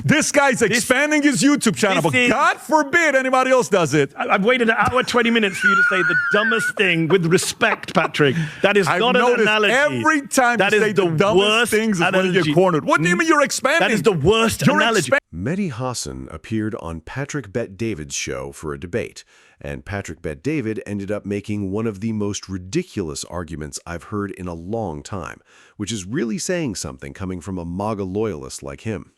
This guy's expanding his YouTube channel, but God forbid anybody else does it. I've waited an hour, 20 minutes for you to say the dumbest thing with respect, Patrick. That is not an analogy. Every time that you say the dumbest things is when you get cornered. What do you mean you're expanding? That is the worst analogy. Mehdi Hasan appeared on Patrick Bet-David's show for a debate, and Patrick Bet-David ended up making one of the most ridiculous arguments I've heard in a long time, which is really saying something coming from a MAGA loyalist like him.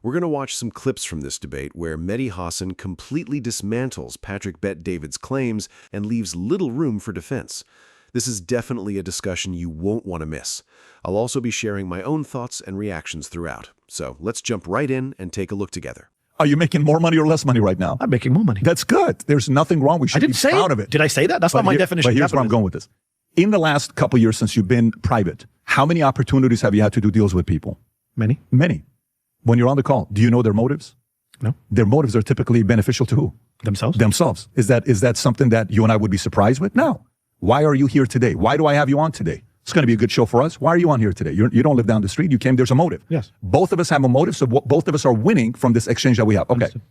We're going to watch some clips from this debate where Mehdi Hasan completely dismantles Patrick Bet-David's claims and leaves little room for defense. This is definitely a discussion you won't want to miss. I'll also be sharing my own thoughts and reactions throughout. So let's jump right in and take a look together. Are you making more money or less money right now? I'm making more money. That's good. There's nothing wrong. We should be proud of it. Did I say that? That's not my definition. But here's where I'm going with this. In the last couple of years since you've been private, how many opportunities have you had to do deals with people? Many. Many. When you're on the call, do you know their motives? No. Their motives are typically beneficial to who? Themselves. Themselves. Is that something that you and I would be surprised with? No. Why are you here today? Why do I have you on today? It's going to be a good show for us. Why are you on here today? You don't live down the street. You came. There's a motive. Yes. Both of us have a motive, so both of us are winning from this exchange that we have. Okay. Understood.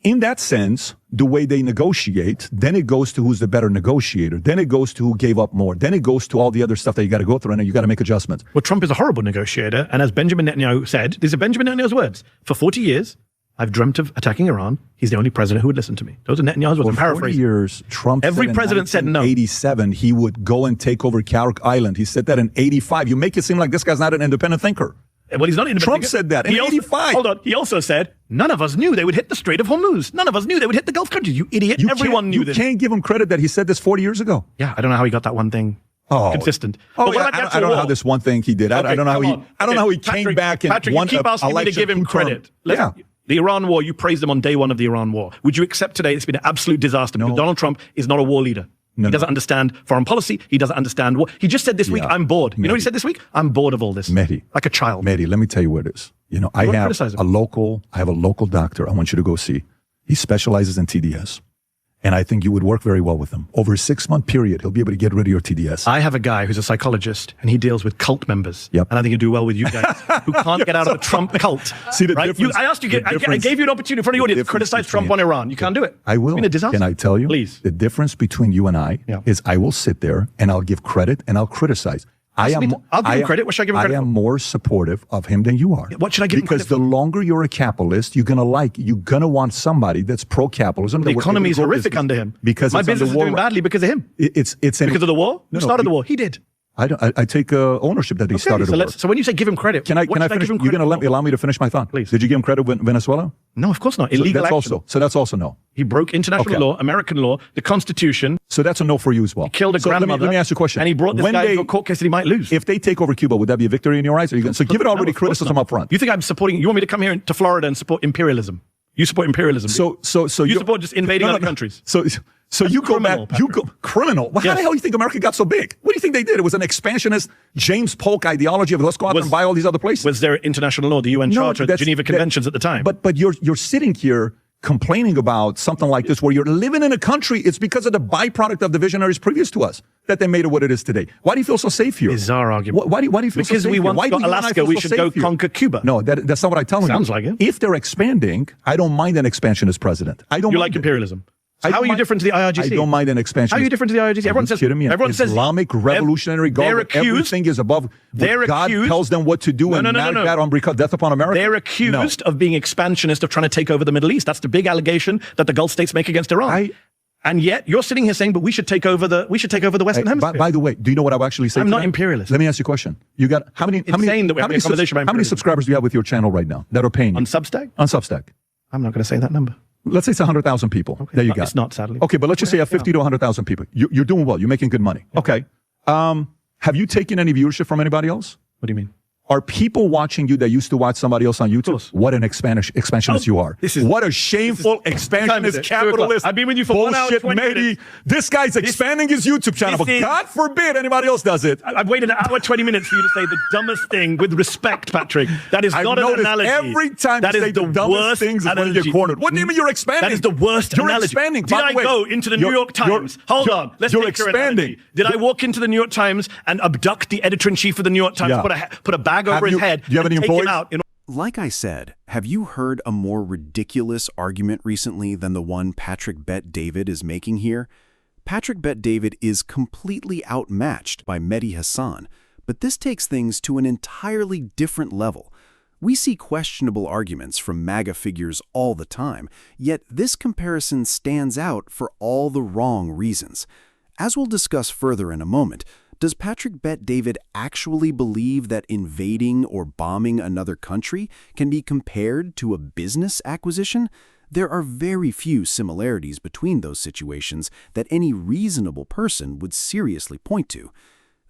In that sense, the way they negotiate, then it goes to who's the better negotiator. Then it goes to who gave up more. Then it goes to all the other stuff that you got to go through, and you got to make adjustments. Well, Trump is a horrible negotiator, and as Benjamin Netanyahu said, these are Benjamin Netanyahu's words. For 40 years, I've dreamt of attacking Iran. He's the only president who would listen to me. Those are Netanyahu's words. I'm paraphrasing. For 40 years, Trump Every president said no. In 1987, he would go and take over Karuk Island. He said that in 85. You make it seem like this guy's not an independent thinker. Well, he's not independent. Trump said that in 85. Hold on. He also said, none of us knew they would hit the Strait of Hormuz. None of us knew they would hit the Gulf countries. You idiot. Everyone knew this. You can't give him credit that he said this 40 years ago. Yeah, I don't know how he got that one thing consistent. Oh, yeah, I don't know how this one thing he did. I don't know how he came back and won you keep asking me to give him credit. Yeah. The Iran war, you praised them on day one of the Iran war. Would you accept today it's been an absolute disaster? No. Because Donald Trump is not a war leader. He doesn't understand foreign policy. He doesn't understand what he just said this week. I'm bored. You know what he said this week? I'm bored of all this. Mehdi, like a child. Mehdi, let me tell you what it is. You know, I have a local doctor I want you to go see. He specializes in TDS. And I think you would work very well with him. Over a 6-month period, he'll be able to get rid of your TDS. I have a guy who's a psychologist, and he deals with cult members. Yep. And I think he'll do well with you guys who can't get out of the Trump cult. See the difference? I asked you, I gave you an opportunity in front of the audience to criticize Trump on Iran. You can't do it. I will. It's been a disaster. Can I tell you? Please. The difference between you and I is I will sit there and I'll give credit and I'll criticize. I'll give him credit. What should I give him credit I am more supportive of him than you are. What should I give him credit for? Because the longer you're a capitalist, you're going to want somebody that's pro-capitalism. The economy is horrific under him. Because my business is doing badly because of him. It's because of the war? Who started the war? He did. I take ownership that he started the war. So when you say give him credit, can I finish? You're going to allow me to finish my thought? Please. Did you give him credit with Venezuela? No, of course not. Illegal action. So that's also no. He broke international law, American law, the Constitution. So that's a no for you as well. He killed a grandmother. Let me ask you a question. And he brought this guy into a court case that he might lose. If they take over Cuba, would that be a victory in your eyes? So give it already criticism up front. You think I'm supporting? You want me to come here to Florida and support imperialism? You support imperialism. So you support just invading other countries. So you go back, criminal. Well, how the hell do you think America got so big? What do you think they did? It was an expansionist James Polk ideology of let's go out there and buy all these other places. Was there international law, the UN Charter, the Geneva Conventions at the time? But you're sitting here complaining about something like this where you're living in a country, it's because of the byproduct of the visionaries previous to us that they made it what it is today. Why do you feel so safe here? Bizarre argument. Why do you feel so safe here? Because we once got Alaska, we should go conquer Cuba. No, that's not what I tell you. Sounds like it. If they're expanding, I don't mind an expansionist president. You like imperialism. So how are you different to the IRGC? I don't mind an expansionist. How are you different to the IRGC? Everyone says Islamic revolutionary government. Everything is above. God tells them what to do and death upon America. They're accused of being expansionist, of trying to take over the Middle East. That's the big allegation that the Gulf states make against Iran. And yet you're sitting here saying, but we should take over the Western Hemisphere. By the way, do you know what I would actually say? I'm not imperialist. Let me ask you a question. You got how many subscribers do you have with your channel right now that are paying you? On Substack? On Substack. I'm not going to say that number. Let's say it's 100,000 people. Okay, there you go. It's not, sadly. Okay, but let's just say you have 50 to 100,000 people. You're doing well. You're making good money. Yeah. Okay. Have you taken any viewership from anybody else? What do you mean? Are people watching you that used to watch somebody else on YouTube? What an expansionist you are. What a shameful expansionist capitalist. I've been with you for 1 hour, 20 minutes. This guy's expanding his YouTube channel, but God forbid anybody else does it. I've waited an hour, 20 minutes for you to say the dumbest thing with respect, Patrick. That is not an analogy. Every time you say the dumbest things is when you get cornered. What do you mean you're expanding? That is the worst analogy. You're expanding. Did I go into the New York Times? Hold on. Let's take your analogy. Did I walk into the New York Times and abduct the editor-in-chief of the New York Times, put a bag over his head? Do you have any employees? Like I said, have you heard a more ridiculous argument recently than the one Patrick Bet-David is making here? Patrick Bet-David is completely outmatched by Mehdi Hasan, but this takes things to an entirely different level. We see questionable arguments from MAGA figures all the time, yet this comparison stands out for all the wrong reasons. As we'll discuss further in a moment, does Patrick Bet-David actually believe that invading or bombing another country can be compared to a business acquisition? There are very few similarities between those situations that any reasonable person would seriously point to.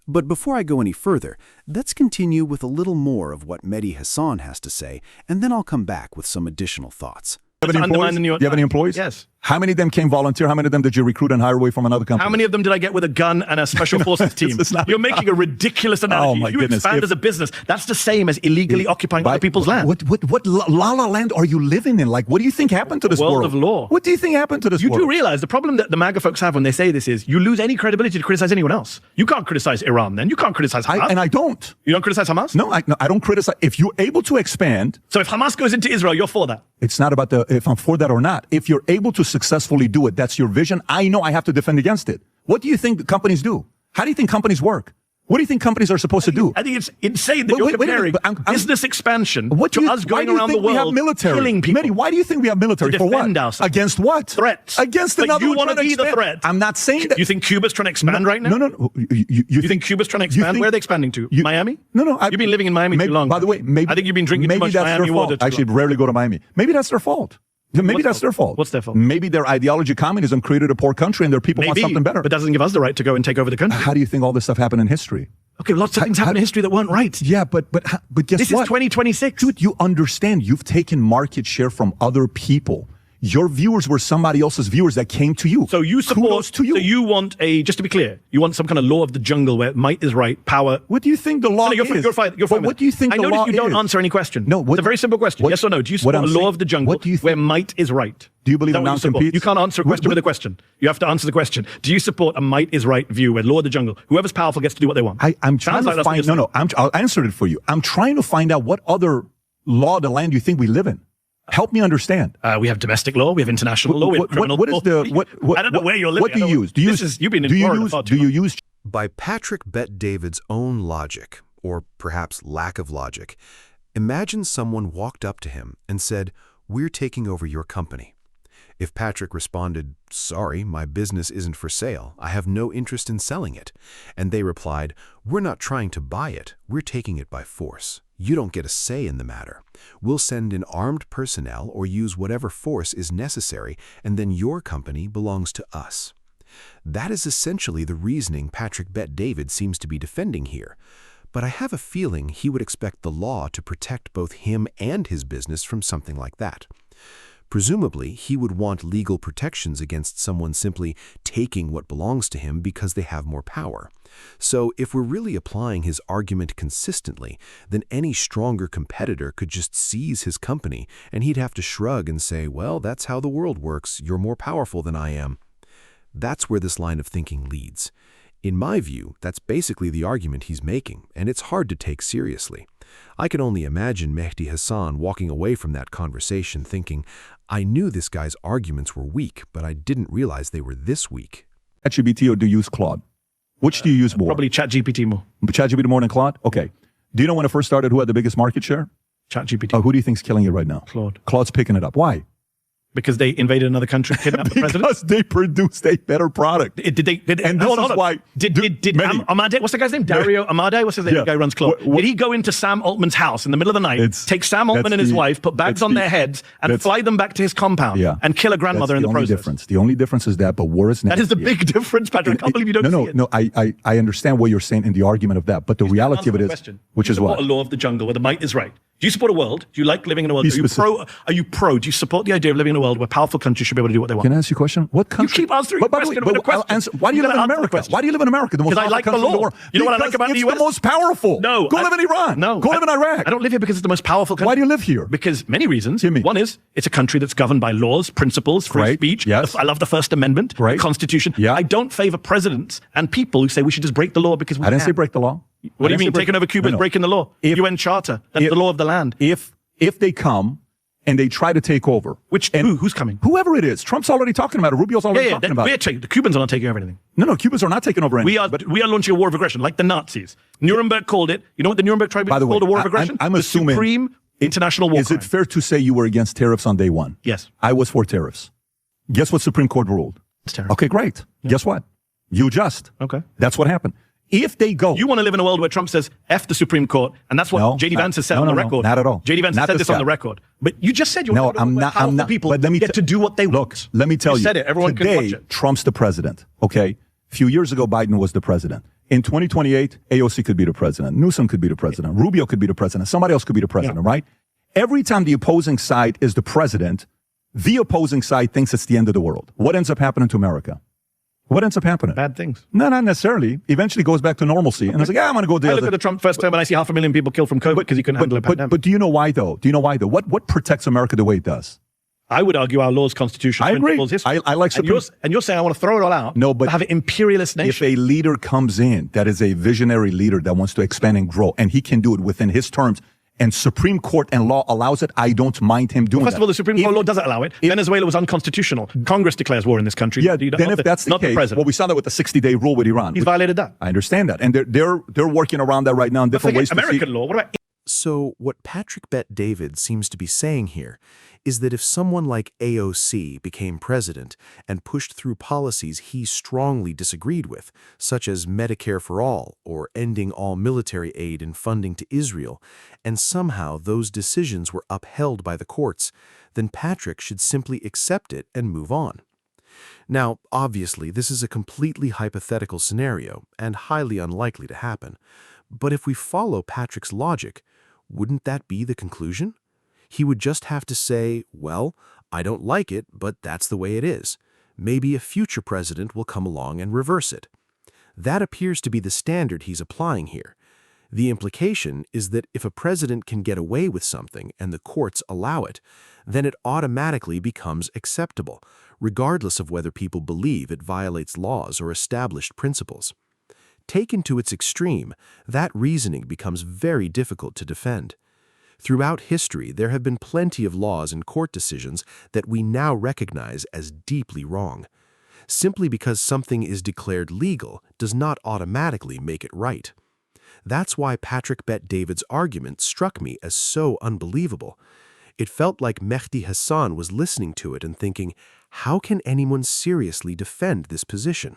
But before I go any further, let's continue with a little more of what Mehdi Hasan has to say, and then I'll come back with some additional thoughts. Do you have any employees? Yes. How many of them came volunteer? How many of them did you recruit and hire away from another company? How many of them did I get with a gun and a special forces team? You're making a ridiculous analogy. Oh my you goodness. expand as a business. That's the same as illegally occupying other people's land. What la-la land are you living in? Like, what do you think happened to this world? World of law. What do you think happened to this world? You do realize the problem that the MAGA folks have when they say this is you lose any credibility to criticize anyone else. You can't criticize Iran then. You can't criticize Hamas. And I don't. You don't criticize Hamas? No, I don't criticize. If you're able to expand. So if Hamas goes into Israel, you're for that? It's not about if I'm for that or not. If you're able to successfully do it, that's your vision. I know I have to defend against it. What do you think the companies do? How do you think companies work? What do you think companies are supposed to do? I think it's insane that you're comparing business expansion to us going around the world killing people. Mehdi, why do you think we have military? To for what? defend ourselves. Against what? Threats. Against but another you one want to be the threat. I'm not saying that. You think Cuba's trying to expand right now? No. You think Cuba's trying to expand? Where are they expanding to? Miami? No. You've been living in Miami too long. By the way, maybe I think you've been drinking too much Miami water. I actually rarely go to Miami. Maybe that's their fault. Maybe that's their fault. What's their fault? Maybe their ideology, communism, created a poor country and their people want something better. But doesn't give us the right to go and take over the country. How do you think all this stuff happened in history? Okay, lots of things happened in history that weren't right. Yeah, but guess what? This is 2026. Dude, you understand. You've taken market share from other people. Your viewers were somebody else's viewers that came to you. So you support, so you want just to be clear, you want some kind of law of the jungle where might is right, power. What do you think the law is? You're fine. What do you think the law is? I notice you don't answer any question. No. It's a very simple question. Yes or no? Do you support a law of the jungle where might is right? Do you believe in non-compete? You can't answer a question with a question. You have to answer the question. Do you support a might is right view where law of the jungle, whoever's powerful gets to do what they want? I'm trying to find, I'll answer it for you. I'm trying to find out what other law of the land you think we live in. Help me understand. We have domestic law. We have international law. We have criminal law. I don't know where you're living. What do you use? Do you use? By Patrick Bet-David's own logic, or perhaps lack of logic, imagine someone walked up to him and said, "We're taking over your company." If Patrick responded, "Sorry, my business isn't for sale. I have no interest in selling it," and they replied, "We're not trying to buy it. We're taking it by force. You don't get a say in the matter. We'll send in armed personnel or use whatever force is necessary, and then your company belongs to us." That is essentially the reasoning Patrick Bet-David seems to be defending here. But I have a feeling he would expect the law to protect both him and his business from something like that. Presumably, he would want legal protections against someone simply taking what belongs to him because they have more power. So if we're really applying his argument consistently, then any stronger competitor could just seize his company, and he'd have to shrug and say, "Well, that's how the world works. You're more powerful than I am." That's where this line of thinking leads. In my view, that's basically the argument he's making, and it's hard to take seriously. I can only imagine Mehdi Hasan walking away from that conversation thinking, "I knew this guy's arguments were weak, but I didn't realize they were this weak." ChatGPT or do you use Claude? Which do you use more? Probably ChatGPT more. ChatGPT more than Claude? Okay. Do you know when it first started who had the biggest market share? ChatGPT. Who do you think's killing it right now? Claude. Claude's picking it up. Why? Because they invaded another country, kidnapped the president? Because they produced a better product. And this is why... Did Amade, what's the guy's name? Dario Amade? What's his name? The guy who runs Claude. Did he go into Sam Altman's house in the middle of the night, take Sam Altman and his wife, put bags on their heads, and fly them back to his compound and kill a grandmother in the process? The only difference is that, but worse That is the big difference, Patrick. I can't believe you don't see it. No, I understand what you're saying in the argument of that, but the reality of it is, which is what? A law of the jungle where the might is right. Do you support a world? Do you like living in a world? Are you pro? Do you support the idea of living in a world where powerful countries should be able to do what they want? Can I ask you a question? What country? You keep answering the question with a question. Why do you live in America? Why do you live in America? The most because I like the law. You know what I like about the US? It's the most powerful. No. Go live in Iran. No. Go live in Iraq. I don't live here because it's the most powerful country. Why do you live here? Because many reasons. One is it's a country that's governed by laws, principles, free speech. Yes. I love the First Amendment, the Constitution. Yeah. I don't favor presidents and people who say we should just break the law because we I didn't say break the law. What do you mean? Taking over Cuba is breaking the law. UN Charter. That's the law of the land. if they come and they try to take over. Who's coming? Whoever it is. Trump's already talking about it. Rubio's already talking about it. The Cubans are not taking over anything. No, Cubans are not taking over anything. We are launching a war of aggression, like the Nazis. Nuremberg called it. You know what the Nuremberg Tribunal called a war of aggression? I'm assuming. Supreme international war crime. Is it fair to say you were against tariffs on day one? Yes. I was for tariffs. Guess what Supreme Court ruled? It's terrible. Okay, great. Yeah. Guess what? You just. Okay. That's what happened. If they go... You want to live in a world where Trump says, F the Supreme Court, and that's what J.D. Vance has said on the record. Not at all. J.D. Vance has said this on the record. But you just said you want powerful people but let me get to do what they want. Look, let me tell you. You said it. Everyone today, can watch it. Trump's the president, okay? A few years ago, Biden was the president. In 2028, AOC could be the president. Newsom could be the president. Rubio could be the president. Somebody else could be the president, right? Every time the opposing side is the president, the opposing side thinks it's the end of the world. What ends up happening to America? What ends up happening? Bad things. No, not necessarily. Eventually goes back to normalcy. And it's like, I'm going to go there. I look at the Trump first term and I see 500,000 people killed from COVID because he couldn't handle a pandemic. But do you know why, though? What protects America the way it does? I would argue our laws, constitution, I agree. History. I like Supreme. And you're saying I want to throw it all out. No, but have an imperialist nation. If a leader comes in that is a visionary leader that wants to expand and grow, and he can do it within his terms, and Supreme Court and law allows it, I don't mind him doing First of all, the Supreme Court law doesn't allow it. Venezuela was unconstitutional. Congress declares war in this country. Yeah, then if that's the case, well, we saw that with the 60-day rule with Iran. He's violated that. I understand that. And they're working around that right now in different ways. American law. What about... So what Patrick Bet-David seems to be saying here is that if someone like AOC became president and pushed through policies he strongly disagreed with, such as Medicare for all or ending all military aid and funding to Israel, and somehow those decisions were upheld by the courts, then Patrick should simply accept it and move on. Now, obviously, this is a completely hypothetical scenario and highly unlikely to happen. But if we follow Patrick's logic, wouldn't that be the conclusion? He would just have to say, well, I don't like it, but that's the way it is. Maybe a future president will come along and reverse it. That appears to be the standard he's applying here. The implication is that if a president can get away with something and the courts allow it, then it automatically becomes acceptable, regardless of whether people believe it violates laws or established principles. Taken to its extreme, that reasoning becomes very difficult to defend. Throughout history, there have been plenty of laws and court decisions that we now recognize as deeply wrong. Simply because something is declared legal does not automatically make it right. That's why Patrick Bet-David's argument struck me as so unbelievable. It felt like Mehdi Hasan was listening to it and thinking, how can anyone seriously defend this position?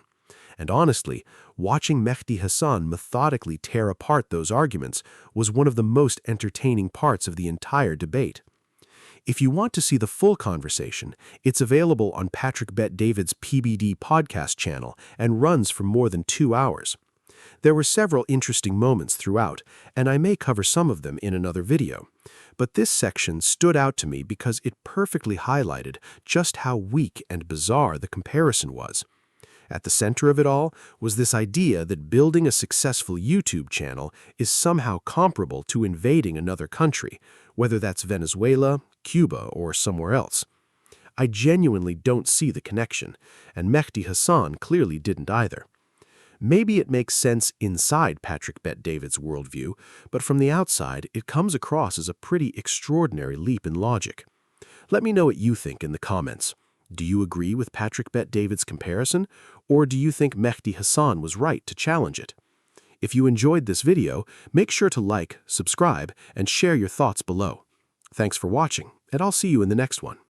And honestly, watching Mehdi Hasan methodically tear apart those arguments was one of the most entertaining parts of the entire debate. If you want to see the full conversation, it's available on Patrick Bet-David's PBD podcast channel and runs for more than 2 hours. There were several interesting moments throughout, and I may cover some of them in another video. But this section stood out to me because it perfectly highlighted just how weak and bizarre the comparison was. At the center of it all was this idea that building a successful YouTube channel is somehow comparable to invading another country, whether that's Venezuela, Cuba, or somewhere else. I genuinely don't see the connection, and Mehdi Hasan clearly didn't either. Maybe it makes sense inside Patrick Bet-David's worldview, but from the outside, it comes across as a pretty extraordinary leap in logic. Let me know what you think in the comments. Do you agree with Patrick Bet-David's comparison, or do you think Mehdi Hasan was right to challenge it? If you enjoyed this video, make sure to like, subscribe, and share your thoughts below. Thanks for watching, and I'll see you in the next one.